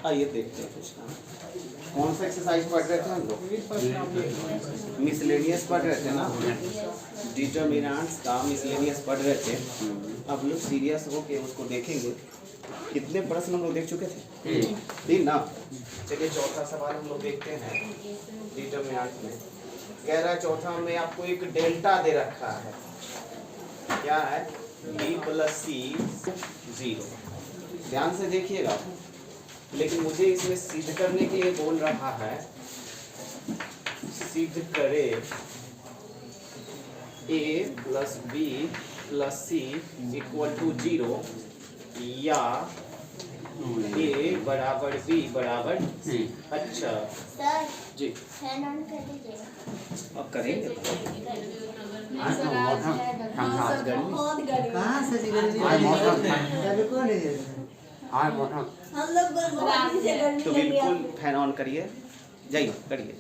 आइए देखते हैं कुछ कौन सा एक्सरसाइज पढ़ रहे थे हम लोग, मिसलेनियस पढ़ रहे थे ना, डिटर्मिनेंट्स का मिसलेनियस पढ़ रहे थे। अब लोग सीरियस हो के उसको देखेंगे। कितने प्रश्न हम लोग देख चुके थे? 3 ना। चलिए चौथा सवाल हम लोग देखते हैं। डिटर्मिनेंट में कह रहा है चौथा में आपको एक डेल्टा दे रखा है, क्या है? b + c 0। ध्यान से देखिएगा, लेकिन मुझे इसमें सिद्ध करने के लिए बोल रहा है सिद्ध करे a + b + c = 0 या a = b = c। अच्छा सर जी, फैन ऑन कर दीजिएगा। अब करेंगे। कहाँ से गर्मी हम लोग गुलमोहर से गर्मी तो लगी बिल्कुल है। फैन ऑन करिए, जाइए करिए।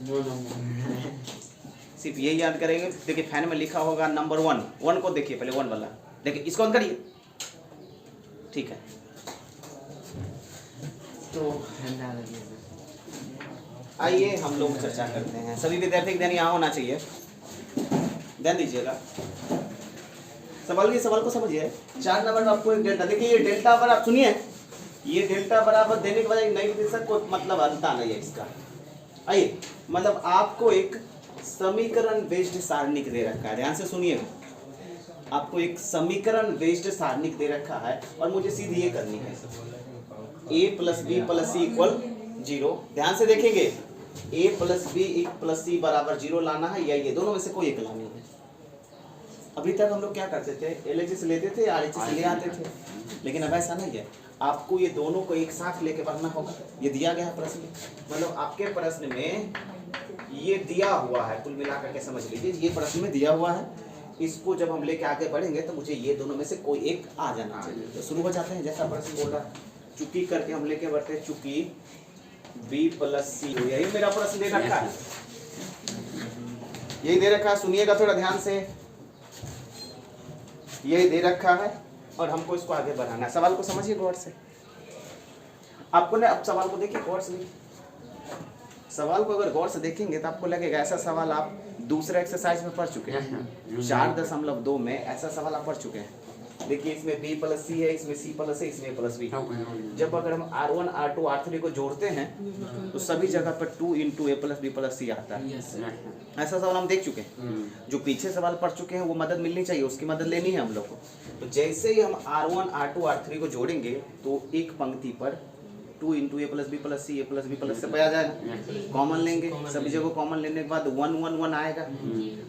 सिर्फ यही याद करेंगे। देखिए फैन में लिखा होगा नंबर 1 को देखिए, पहले 1 वाला देखिए, इसको ऑन करिए। ठीक है, तो आइए हम लोग चर्चा करते हैं। सभी विद्यार्थी ध्यान यहाँ होना चाहिए, ध्यान दीजिएगा। सवाल को समझिए। 4 नंबर में आपको एक डेल्टा, देखिए ये डेल्टा पर आप सुनिए, ये डेल्टा बराबर देने के बाद एक नई प्रतिशत को मतलब अंतर नहीं है इसका। आइए, मतलब आपको एक समीकरण बेस्ड सारणिक दे रखा है, ध्यान से सुनिएगा। आपको एक समीकरण बेस्ड सारणिक दे रखा है और मुझे सीधी ये करनी है, a + b + c = 0। ध्यान से देखेंगे, a + b + c = 0 लाना है, या ये दोनों में से कोई एक लानी है। अभी तक हम लोग क्या करते थे? LHS लेते थे, RHS ले आते थे, लेकिन अब ऐसा नहीं है। आपको ये दोनों को एक साथ लेके पढ़ना होगा। ये दिया गया है प्रश्न में, मतलब आपके प्रश्न में ये दिया हुआ है, कुल मिलाकर के समझ लीजिए ये प्रश्न में दिया हुआ है। इसको जब हम लेके आगे बढ़ेंगे तो मुझे ये दोनों में से कोई एक आ जाना चाहिए। तो शुरू हो जाते हैं, जैसा प्रश्न बोल रहा है चुकी करके हम लेके बढ़ते हैं। चुकी b + c, यही मेरा प्रश्न दे रखा है, यही दे रखा है। सुनिएगा थोड़ा ध्यान से, यही दे रखा है और हमको इसको आगे बढ़ाना है। सवाल को समझिए गौर से। आपको ने अब सवाल को देखिए गौर से। सवाल को अगर गौर से देखेंगे तो आपको लगेगा ऐसा सवाल आप दूसरे एक्सरसाइज में पढ़ चुके हैं। 4.2 में ऐसा सवाल आप पढ़ चुके हैं। देखिए इसमें b + c है, इसमें c + a, इसमें a + b। जब अगर हम R1 R2 R3 को जोड़ते हैं तो सभी जगह पर 2 × a + b + c आता है। ऐसा सवाल हम देख चुके हैं। जो पीछे सवाल पढ़ चुके हैं वो मदद मिलनी चाहिए, उसकी मदद लेनी है हम लोग को। तो जैसे ही हम R1 R2 R3 को जोड़ेंगे तो एक पंक्ति पर 2 × a + b + c a + b + c आ जाएगा। कॉमन लेंगे, सभी जगह कॉमन लेने के बाद 1 1 1 आएगा।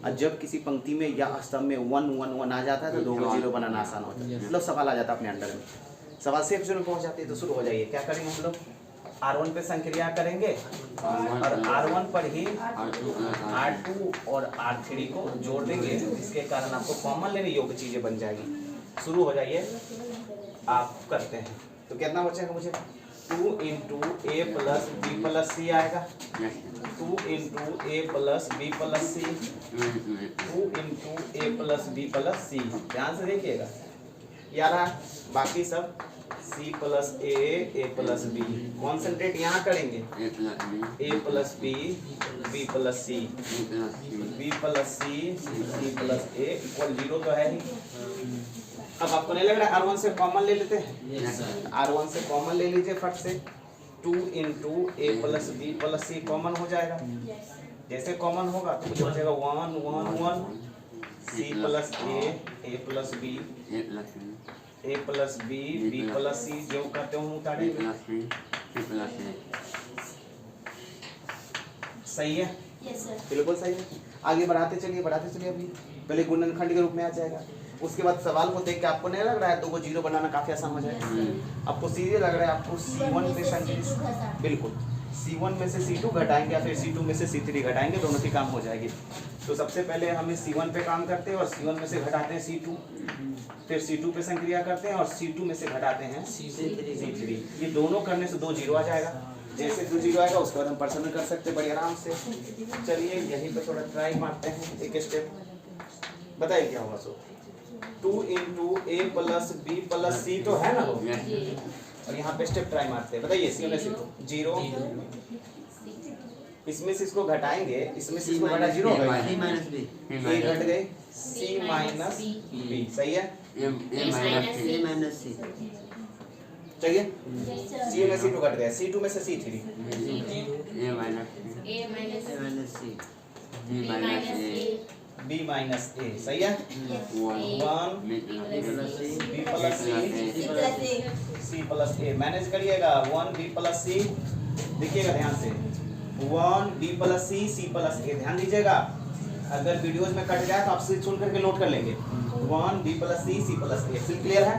और जब किसी पंक्ति में या स्तंभ में 1 1 1 आ जाता है तो 2 को 0 बनाना आसान होता है, मतलब सवाल आ जाता है अपने अंडर में। सवाल सेफ जोन में पहुंच जाती है। तो शुरू हो जाइए। क्या करेंगे हम लोग? R1 पे संक्रिया करेंगे और R1 पर ही R2 और R3 को जोड़ देंगे, जिसके कारण आपको कॉमन लेने योग्य चीजें बन जाएगी। शुरू हो जाइए, आप करते हैं। तो कितना बचेगा मुझे? 2 × a + b + c आएगा। 2 × a + b + c, 2 × a + b + c। ध्यान से देखिएगा, यार बाकी सब c + a + b। कॉन्सेंट्रेट यहाँ करेंगे, a + b b + c, b + c c + a = 0 तो है ही। अब आपको नहीं लग रहा है R1 से कॉमन ले लेते हैं? R1 से कॉमन ले लीजिए फट से। 2 × a + b + c कॉमन हो जाएगा। जैसे कॉमन होगा तो मुझे बचेगा 1 1 1 c + a + b a + b b + c, जो करते हो उतारेंगे। सही है? Yes sir. बिल्कुल सही है। आगे बढ़ाते चलिए। अभी पहले गुणनखंड के रूप में आ जाएगा। उसके बाद सवाल को देख के आपको नहीं लग रहा है 2 को 0 बनाना काफी आसान हो जाएगा? आपको सीधे लग रहा है आपको C1 में संख्या, बिल्कुल C1 में से C2 घटाएंगे या फिर C2 में से C3 घटाएंगे, दोनों की काम हो जाएगी। तो सबसे पहले हम C1 पे काम करते हैं और C1 में से घटाते हैं C2, फिर C2 पे संक्रिया करते हैं और C2 में से घटाते हैं C3। ये दोनों करने से 2 0 आ जाएगा। जैसे 2 0 आएगा उसके बाद हम पर्सन कर सकते हैं बड़े आराम से। चलिए यहीं पे थोड़ा ट्राई मारते हैं, एक स्टेप बताइए क्या होगा। सो 2 × a + b + c तो है ना, और यहाँ पे स्टेप ट्राई मारते हैं। बताइए सी में से 0, इसमें से इसको घटाएंगे, इसमें से इसको घटा 0 हो गए, सी माइनस बी ए घट गए, सी माइनस बी, सही है। ए माइनस सी चाहिए सी में C2 घट गया, C2 में से C3, A minus C B minus A, सही है। 1 B plus C plus A, manage करिएगा। 1 B प्लस C, देखिएगा ध्यान से, 1 B plus C plus A, ध्यान दीजिएगा। अगर वीडियोज में कट गया तो आप सिर्फ सुन करके नोट कर लेंगे। 1 B plus C plus A, फिर क्लियर है।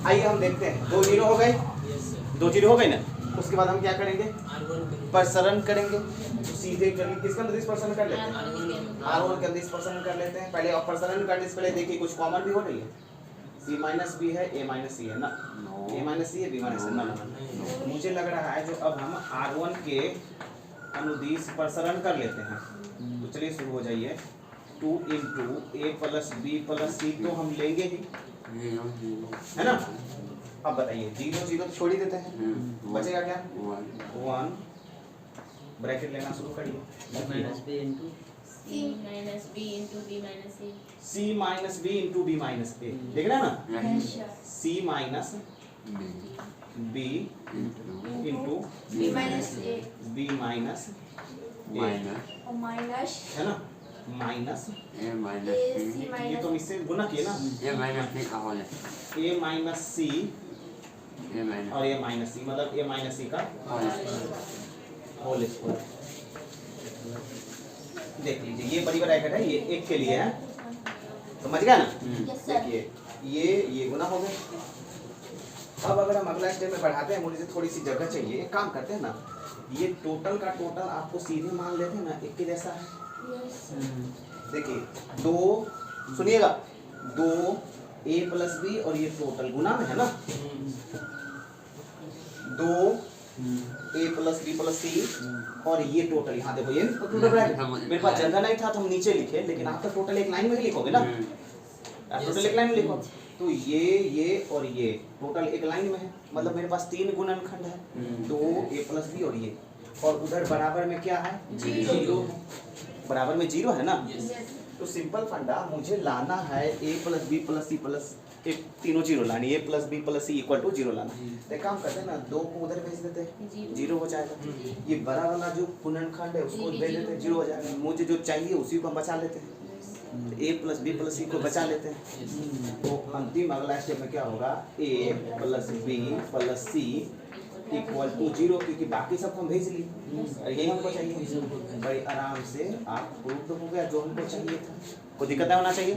आइए हम देखते हैं, 2 0 हो गए, 2 0 हो गए ना। उसके बाद हम क्या करेंगे, प्रसरण करेंगे। तो सीधे किसका अंदर प्रसरण कर लेते हैं, R1 के अंदर प्रसरण कर लेते हैं। पहले प्रसरण करने से पहले देखिए कुछ कॉमन भी हो रही है, C माइनस बी है, A माइनस सी है ना, A माइनस सी है, B माइनस ना, मुझे लग रहा है जो अब हम R1 के अनुदिश प्रसरण कर लेते हैं। तो चलिए शुरू हो जाइए। 2 into A plus B plus C तो हम लेंगे ही, है ना। अब बताइए 0 0 तो छोड़ ही देते हैं, बचेगा क्या, 1 ब्रैकेट लेना शुरू करिए। C minus B into C minus B into B minus A, देख रहे हैं ना, C minus B into B minus है ना, माइनस ये तो इससे गुना किए ना, A माइनस सी और A माइनस सी, मतलब A माइनस सी का होल स्क्वायर। देख लीजिए ये बड़ी ब्रैकेट है, ये 1 के लिए है, समझ गया ना। देखिए ये गुना हो गया। अब अगर हम अगला स्टेप में बढ़ाते हैं, मुझे थोड़ी सी जगह चाहिए, एक काम करते हैं ना, ये टोटल का टोटल आपको सीधे मान लेते हैं ना, 1 के जैसा है। देखिए 2, सुनिएगा, 2 A प्लस बी और ये टोटल गुना में है ना, 2 A प्लस बी प्लस सी और ये टोटल, यहाँ देखो ये टोटल ब्रैकेट, मेरे पास जगह नहीं था तो हम नीचे लिखे, लेकिन आप तो टोटल एक लाइन में ही लिखोगे ना, आप टोटल एक लाइन में लिखो। तो ये और ये टोटल एक लाइन में है, मतलब मेरे पास 3 गुणनखंड है, 2 A प्लस बी और ये, और उधर बराबर में क्या है, 0 है, बराबर में 0 है ना। तो सिंपल फंडा मुझे लाना है A plus B plus C plus, एक तीनों 0 लानी, A plus B plus C equal to 0 लाना। तो एक काम करते हैं ना, 2 को उधर भेज देते हैं, 0 हो जाएगा। ये बड़ा वाला जो गुणनखंड है उसको भेज देते हैं, 0 हो जाएगा। मुझे जो चाहिए उसी को हम बचा लेते हैं, A प्लस बी प्लस सी को बचा लेते हैं। तो अंतिम अगला स्टेप में क्या होगा, A plus B plus C equal to 0, क्योंकि बाकी सबको हम भेज ली, यही हमको चाहिए। बड़ी आराम से आप प्रूफ हो गया जो हमको चाहिए था, कोई दिक्कत होना चाहिए,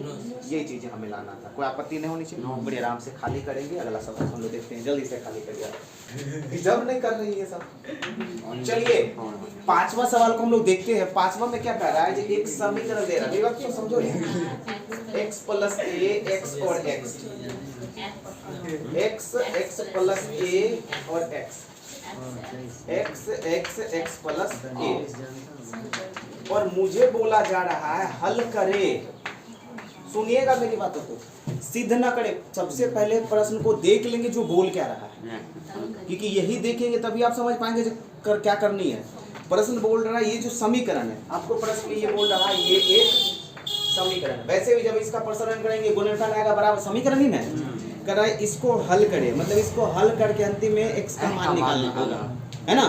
यही चीजें हमें लाना था, कोई आपत्ति नहीं होनी चाहिए। बड़ी आराम से खाली करेंगे, अगला सवाल हम लोग देखते हैं, जल्दी से खाली करिए, जब नहीं कर रही है सब। चलिए 5वां सवाल को हम लोग देखते हैं। 5वां में क्या कर रहा है, एक समीकरण दे रहा है, बात तो समझो, x प्लस ए एक्स और x, x प्लस ए और x प्लस ए, और मुझे बोला जा रहा है हल करे। सुनिएगा मेरी बातों को, सिद्ध ना करे, सबसे पहले प्रश्न को देख लेंगे जो बोल क्या रहा है, क्योंकि यही देखेंगे तभी आप समझ पाएंगे क्या करनी है। प्रश्न बोल रहा है ये जो समीकरण है, आपको प्रश्न में ये बोल रहा है ये एक समीकरण, वैसे भी जब इसका प्रसरण करेंगे गुणनखंड आएगा बराबर समीकरण ही ना कर रहा है, इसको हल करें, मतलब इसको हल करके अंतिम में x का मान निकालना होगा, है ना।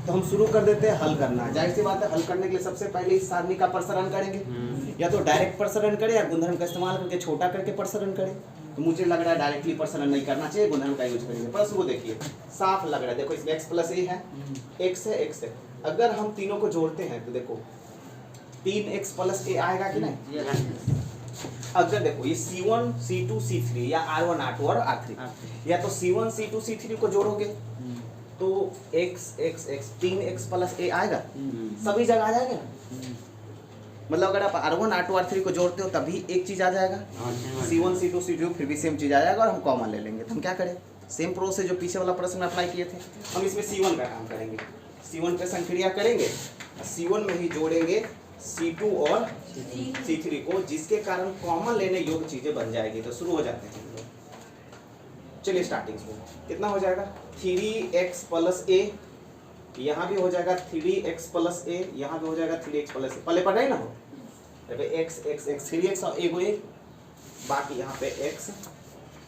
तो हम शुरू कर देते हैं हल करना। जाहिर सी बात है, हल करने के लिए सबसे पहले इस सारणी का प्रसरण करेंगे, या तो डायरेक्ट प्रसरण करें या गुणधर्म का इस्तेमाल करके छोटा करके प्रसरण करें। तो मुझे लग रहा है डायरेक्टली प्रसरण नहीं करना चाहिए, गुणधर्म का यूज करेंगे। प्रश्न को देखिए, साफ लग रहा है, देखो इसमें x प्लस ए है, x है, x है। अगर हम तीनों को जोड़ते हैं तो देखो 3x प्लस ए आएगा कि नहीं। अगर देखो ये C1 C2 C3 या R1 R2 और R3, या तो C1 C2 C3 को जोड़ोगे तो x 3x प्लस a आएगा, सभी जगह आ जाएगा। मतलब अगर आप R1 R2 R3 को जोड़ते हो तभी एक चीज आ जाएगा, C1 C2 C3 फिर भी सेम चीज आ जाएगा, और हम कॉमन ले लेंगे। तो हम क्या करें, सेम प्रोसेस जो पीछे वाला प्रश्न में अप्लाई किए थे, हम इसमें C1 का काम करेंगे, C1 पे संक्रिया करेंगे, C1 में ही जोड़ेंगे C2 और C3 को, जिसके कारण कॉमन लेने योग्य चीजें बन जाएगी। तो शुरू हो जाते हैं, चलिए स्टार्टिंग में कितना हो जाएगा 3x प्लस a, यहाँ भी हो जाएगा 3x प्लस a, यहाँ भी हो जाएगा 3x प्लस a। पहले पढ़ रहे ना हो x x x 3x और a को a, बाकी यहाँ पे x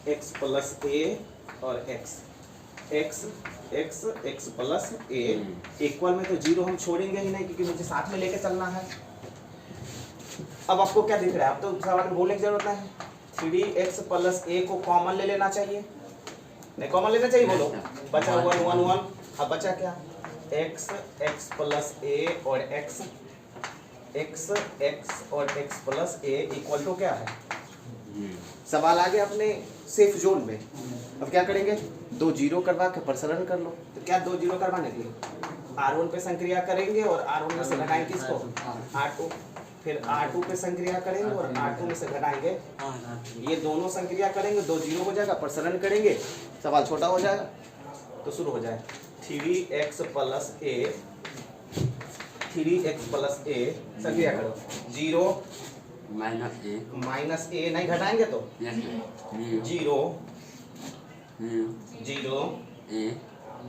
x प्लस a और x x x x plus a equal में तो जीरो हम छोड़ेंगे ही नहीं क्योंकि मुझे साथ में लेके चलना है। अब आपको क्या दिख रहा है, अब तो सवाल में बोलने की जरूरत नहीं है। 3x प्लस a को कॉमन ले लेना चाहिए, नहीं कॉमन लेना चाहिए बोलो, बचा 1 1 1। अब बचा क्या x x प्लस a और x x x और x plus a equal to क्या है। सवाल आ गया अपने सेफ जोन में। अब क्या करेंगे, 2 जीरो करवा के प्रसरण कर लो। तो क्या 2 जीरो करवाने के लिए R1 पे संक्रिया करेंगे और R1 में से घटाएंगे किसको R2, फिर R2 पे संक्रिया करेंगे और R2 में से घटाएंगे, ये दोनों संक्रिया करेंगे, 2 जीरो हो जाएगा, प्रसरण करेंगे, सवाल छोटा हो जाएगा। तो शुरू हो जाए 3x plus a, 3x plus a संक्रिया करो, 0 माइनस a नहीं घटाएंगे तो 0 0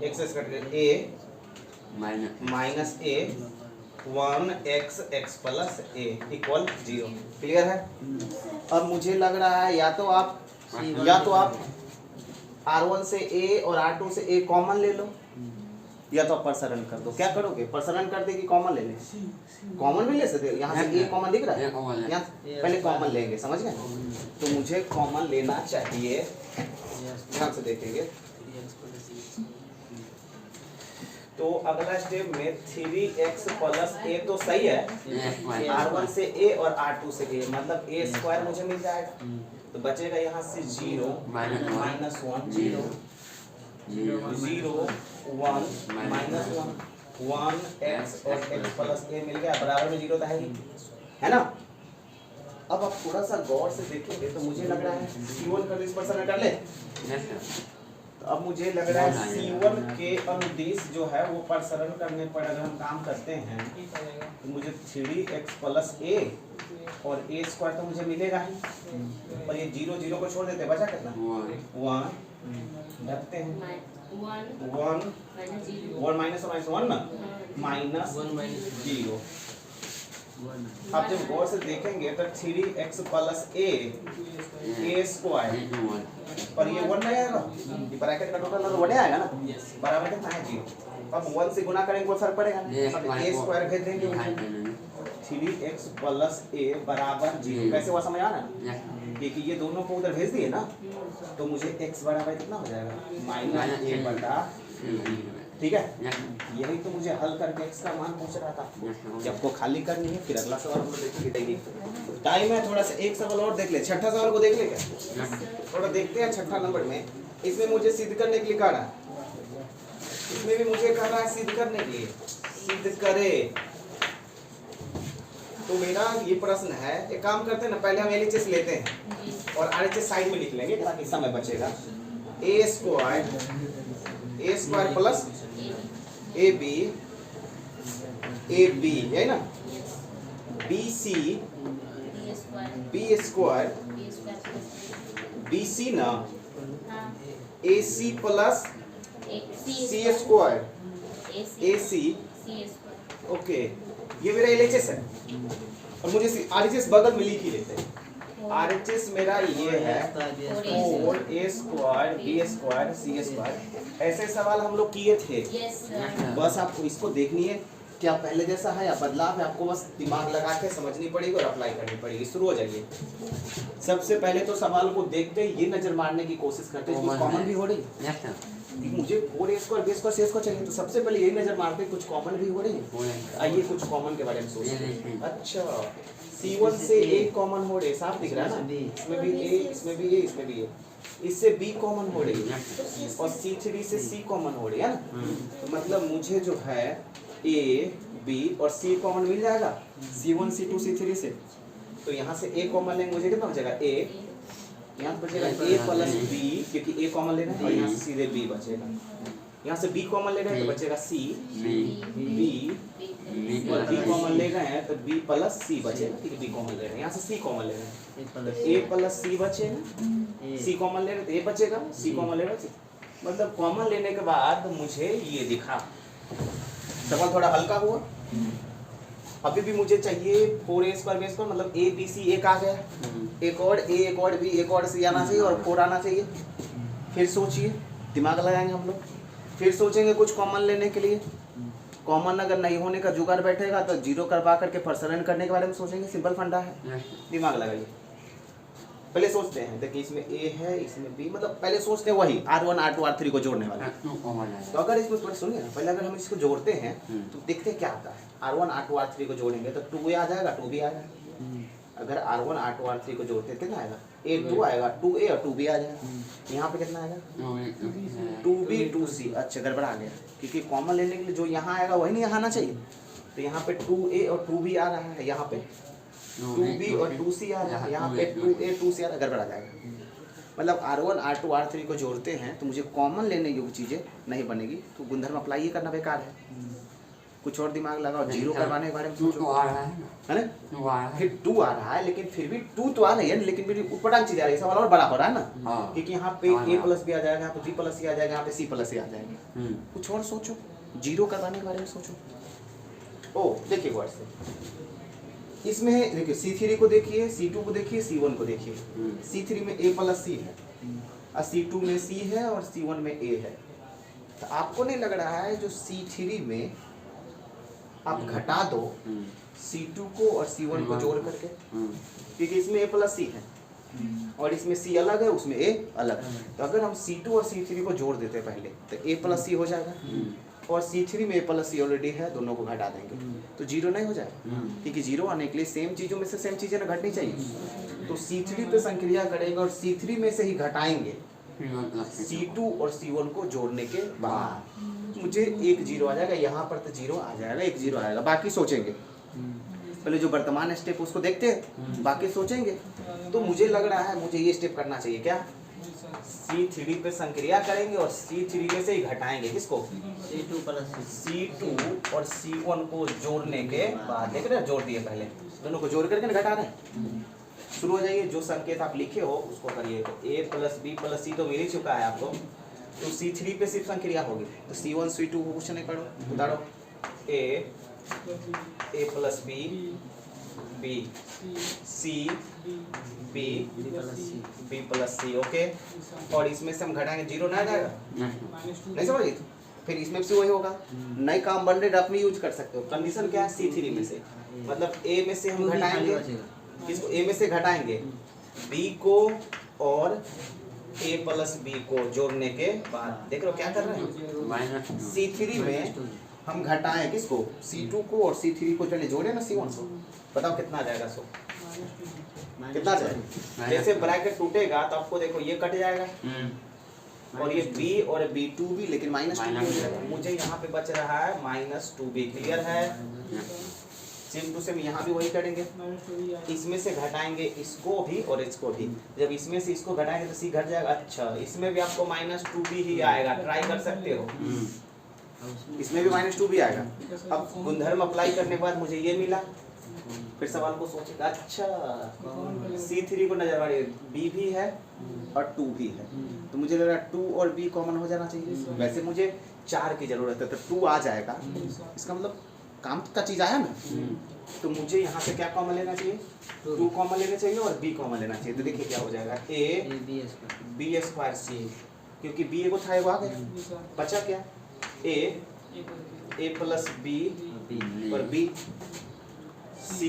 x से कट गया a minus a 1x x plus a equal 0। Clear है। अब मुझे लग रहा है या तो आप R1 से a और R2 से a कॉमन ले लो, या तो आप प्रसरण कर दो। क्या करोगे, प्रसरण कर दे कि कॉमन ले ले, कॉमन भी ले सकते हो। यहाँ से a कॉमन दिख रहा है, यहाँ पहले कॉमन लेंगे, समझ गए। तो मुझे कॉमन लेना चाहिए, ध्यान से देखेंगे। तो अगला स्टेप में 3x प्लस a तो सही है, R1 से a और R2 से a, मतलब a स्क्वायर मुझे मिल जाएगा। तो बचेगा यहाँ से 0 माइनस 1 0 0 1 माइनस 1 1x और x प्लस a मिल गया, बराबर में 0 तो है ना। अब आप थोड़ा सा गौर से देखेंगे तो मुझे लग रहा है C1 का प्रसरण कर ले। तो अब मुझे लग रहा है C1 के अनुदिश जो है वो प्रसरण करने पर अगर हम काम करते हैं तो मुझे 3x प्लस a और a स्क्वायर तो मुझे मिलेगा ही, और ये 0 0 को छोड़ देते, बचा कितना 1 रखते हैं 1 माइनस 1 ना माइनस 0। आप जब गौर से देखेंगे तो 3x प्लस a स्क्वायर और ये 1 नहीं आएगा, ये ब्रैकेट का टोटल तो 1 आएगा ना, बराबर कितना है 0। अब 1 से गुना करेंगे कोई फर्क पड़ेगा नहीं, अब a स्क्वायर भेज देंगे 3x प्लस a बराबर 0। कैसे हुआ समझ आ रहा है, क्योंकि ये दोनों को उधर भेज दिए ना, तो मुझे x बराबर कितना हो जाएगा माइनस a बटा, ठीक है। यही तो मुझे हल करके x का मान पूछ रहा था। जब को खाली करनी है फिर अगला सवाल हम लोग देखेंगे। टाइम है थोड़ा सा, एक सवाल और देख ले, छठा सवाल को देख ले क्या, थोड़ा देखते हैं। छठा नंबर में इसमें मुझे सिद्ध करने के लिए कह रहा है, इसमें भी मुझे कह रहा है सिद्ध करने के लिए, सिद्ध करे। तो मेरा ये प्रश्न है, एक काम करते हैं ना, पहले हम LHS लेते हैं और RHS साइड में लिख लेंगे ताकि समय बचेगा। a स्क्वायर प्लस ab है ना, bc b स्क्वायर bc ना ac plus c square ac, okay. ये मेरा LHS है और मुझे RHS बगल में लिख ही लेते हैं। RHS मेरा ये है 4a square b square c square. ऐसे सवाल हम लोग किए थे, बस आपको इसको देखनी है क्या पहले जैसा है या बदलाव है, आपको बस दिमाग लगा के समझनी पड़ेगी और अप्लाई करनी पड़ेगी। शुरू हो जाइए। सबसे पहले तो सवाल को देखते ये नजर मारने की कोशिश करते हैं कॉमन भी हो रही है, मुझे 4a square b square c square चाहिए, तो सबसे पहले यही नजर मारते कुछ कॉमन भी हो रही है। आइए कुछ कॉमन के बारे में सोचते हैं। अच्छा C1 से a कॉमन हो रही, साफ दिख रहा है ना, इसमें भी a, इसमें भी a, इसमें भी a, इससे b कॉमन हो रही है और C3 से c कॉमन हो रही है ना, तो मतलब मुझे जो है a b और c कॉमन मिल जाएगा C1 C2 C3 से। तो यहाँ से a कॉमन लेंगे, मुझे कितना बचेगा a, यहाँ बचेगा a प्लस b, क्योंकि a कॉमन लेना है और यहाँ से सीधे b बचेगा। यहाँ से बी कॉमन ले रहे हैं तो बचेगा सी बी बी और बी कॉमन ले गए हैं तो बी प्लस सी बचेगा, ठीक है बी कॉमन ले रहे हैं, यहाँ से सी कॉमन ले रहे हैं ए प्लस सी बचेगा, सी कॉमन ले रहे हैं तो ए बचेगा, सी कॉमन ले रहे हैं, मतलब कॉमन लेने के बाद मुझे ये दिखा। सवाल थोड़ा हल्का हुआ। अभी भी मुझे चाहिए 4a स्क्वायर बेस पर, मतलब ए बी सी एक आ गया, एक और ए एक और बी एक और सी आना चाहिए और 4 आना चाहिए। फिर सोचिए, दिमाग लगाएंगे हम लोग, फिर सोचेंगे कुछ कॉमन लेने के लिए। कॉमन अगर नहीं होने का जुगाड़ बैठेगा तो जीरो करवा करके फर्सरन करने के बारे में सोचेंगे, सिंपल फंडा है। दिमाग लगाइए, पहले सोचते हैं, देखिए इसमें ए है इसमें बी, मतलब पहले सोचते हैं वही R1 R2 R3 को जोड़ने वाले। तो अगर इसमें थोड़ा सुनिए ना, पहले अगर हम इसको जोड़ते हैं तो देखते हैं क्या आता है। R1 R2 R3 को जोड़ेंगे तो 2a आ जाएगा, 2b आ जाएगा। अगर R1 R2 R3 को जोड़ते हैं कितना आएगा, a2 आएगा, 2a और 2b आ जाएगा। यहाँ पे कितना आएगा 2b 2c। अच्छा गड़बड़ा आ गया, क्योंकि कॉमन लेने के लिए जो यहाँ आएगा वही नहीं यहाँ आना चाहिए। तो यहाँ पे 2a और 2b आ रहा है, यहाँ पे 2b और 2c आ रहा है, यहाँ पे 2a 2c आ रहा है, गड़बड़ा जाएगा। मतलब R1 R2 R3 को जोड़ते हैं तो मुझे कॉमन लेने योग्य चीज़ें नहीं बनेगी, तो गुणधर्म अप्लाई करना बेकार है। कुछ और दिमाग लगाओ, जीरो करवाने के बारे में सोचो, है ना। फिर 2 आ रहा है, लेकिन फिर भी 2 तो आ रही है, लेकिन फिर ऊपर चीज आ रही है, सवाल और बड़ा हो रहा है ना, क्योंकि यहाँ पे a प्लस भी आ जाएगा, यहाँ पे b प्लस सी आ जाएगा, यहाँ पे c प्लस सी आ जाएगा। कुछ और सोचो, जीरो करवाने के बारे में सोचो। ओ देखिए वर्ड से इसमें देखिए C3 को देखिए, C2 को देखिए, C1 को देखिए। C3 में a प्लस सी है और C2 में c है और C1 में a है। तो आपको नहीं लग रहा है जो C3 में आप घटा दो C2 को और C1 को जोड़ करके, क्योंकि इसमें a प्लस सी है और इसमें c अलग है, उसमें a अलग है। तो अगर हम C2 और C3 को जोड़ देते पहले तो a प्लस सी हो जाएगा, और C3 में a प्लस सी ऑलरेडी है, दोनों को घटा देंगे तो जीरो नहीं हो जाएगा, क्योंकि जीरो आने के लिए सेम चीज़ों में से सेम चीज़ें ना घटनी चाहिए। तो C3 पे संक्रिया करेंगे और C3 में से ही घटाएंगे C2 और C1 को जोड़ने के बाद मुझे एक जीरो आ जाएगा, यहाँ पर तो जीरो आ जाएगा, एक जीरो आएगा। बाकी सोचेंगे, पहले जो वर्तमान स्टेप उसको देखते हैं, बाकी सोचेंगे। तो मुझे लग रहा है मुझे ये स्टेप करना चाहिए, क्या C3 पे संक्रिया करेंगे और C3 में से ही घटाएंगे किसको, C2 प्लस C2 और C1 को जोड़ने के बाद, देख रहे हैं जोड़ दिए, पहले दोनों को जोड़ करके घटा रहे हैं। शुरू हो जाइए, जो संकेत आप लिखे हो उसको करिए। तो a प्लस बी प्लस सी तो मिल ही चुका है आपको, तो C3 पे सिर्फ संक्रिया होगी, तो C1 C2 को कुछ नहीं करो, उतारो a plus B B C B plus C, okay. और इसमें से हम घटाएंगे, जीरो ना जाएगा, नहीं समझिए। फिर इसमें से वही होगा, नए काम बन रहे आप में यूज कर सकते हो। कंडीशन क्या है, C3 में से, मतलब a में से हम घटाएंगे, किसको a में से घटाएंगे b को और a प्लस b को जोड़ने के बाद, देख रहे हो क्या कर रहे हैं। C3 में हम घटाएं किसको, C2 को, और C3 को चले जोड़े ना C1 को, बताओ कितना आ जाएगा। सो कितना जाएगा, जैसे ब्रैकेट टूटेगा तो आपको देखो ये कट जाएगा और ये b और b2b, लेकिन -2b हो जाएगा। मुझे यहाँ पे बच रहा है -2b, क्लियर है। सेम टू सेम यहाँ भी वही करेंगे, इसमें से घटाएंगे इसको भी और इसको भी। जब इसमें से इसको घटाएंगे तो c घट जाएगा। अच्छा, इसमें भी आपको -2b ही आएगा, ट्राई कर सकते हो, इसमें भी -2b आएगा। अब गुणधर्म अप्लाई करने के बाद मुझे ये मिला, फिर सवाल को सोचेगा, अच्छा C3 को नजर मारिए, b भी है और 2 भी है, तो मुझे लग रहा है 2 और b कॉमन हो जाना चाहिए। वैसे मुझे 4 की जरूरत है, तो 2 आ जाएगा, इसका मतलब काम का चीज आया ना। तो मुझे यहाँ से क्या कॉमन लेना चाहिए, 2 कॉमन लेना चाहिए और b कॉमन लेना चाहिए। तो देखिए क्या हो जाएगा, a b स्क्वायर c, क्योंकि b एगो था, एगो आ गया, बचा क्या, a प्लस b और b, c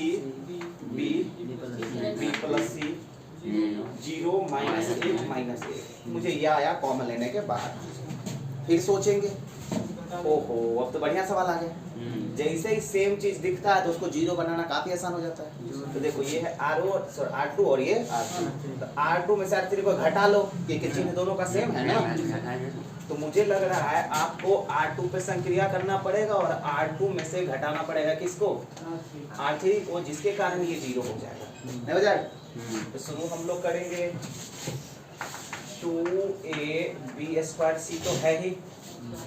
b प्लस सी, 0 -1 मुझे ये आया कॉमन लेने के बाद। फिर सोचेंगे, ओहो अब तो बढ़िया सवाल आ गया। जैसे ही सेम चीज दिखता है तो उसको जीरो बनाना काफी आसान हो जाता है। तो देखो ये है R2 और ये R2, तो R2 में से R3 को घटा लो, क्योंकि चिन्ह दोनों का सेम है ना। तो मुझे लग रहा है आपको R2 पे संक्रिया करना पड़ेगा और R2 में से घटाना पड़ेगा किसको, R3 को, जिसके कारण ये जीरो हो जाएगा, नहीं हो जाएगा। तो शुरू हम लोग करेंगे 2ab² c तो है ही,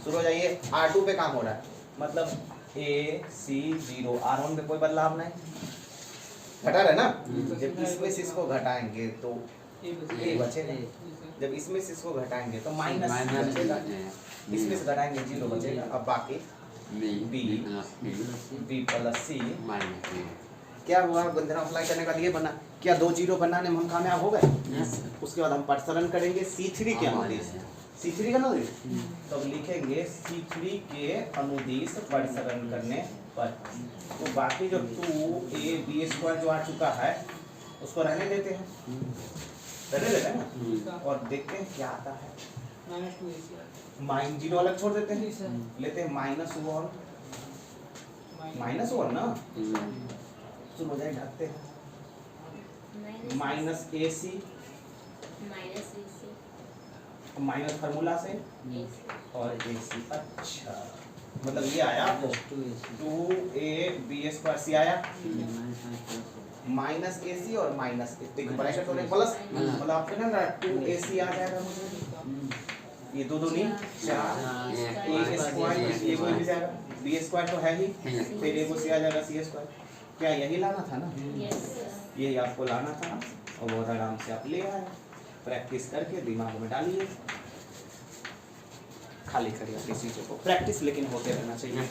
शुरू हो जाइए। R2 पे काम हो रहा है, मतलब AC 0, R1 में कोई बदलाव नहीं, घटा रहे ना। जब इसमें से इसको घटाएंगे तो A बचेगा, जब इसमें से इसको घटाएंगे तो माइनस बचेगा, इसमें से घटाएंगे 0 बचेगा। अब बाकी B प्लस C क्या हुआ, बंधन अप्लाई करने का ये बना, क्या 2 जीरो बनाने में हम कामयाब हो गए। उसके बाद हम प्रसरण करेंगे C3 के अनुदिश, C3 का अनुदिश, तो लिखेंगे C3 के अनुदिश प्रसरण करने पर। तो बाकी जो 2AB² जो आ चुका है उसको रहने देते हैं, रहने देते हैं ना, और देखते हैं क्या आता है। माइन 0 अलग छोड़ देते हैं, लेते हैं -1 ना, शुरू हो जाए, ढकते हैं -AC माइनस फार्मूला से और AC। अच्छा मतलब ये आया आपको 2AB² आया -AC और माइनस ब्रैकेट होने प्लस, मतलब आपको ना 2AC आ जाएगा मुझे, ये 2 दूनी 4, A² ये कोई भी जाएगा, B² तो है ही, फिर A को C आ जाएगा C²। क्या यही लाना था ना, यही आपको लाना था और बहुत आराम से आप ले आए। प्रैक्टिस करके दिमाग में डालिए, खाली करिए अपनी चीज़ों को, प्रैक्टिस लेकिन होते रहना चाहिए।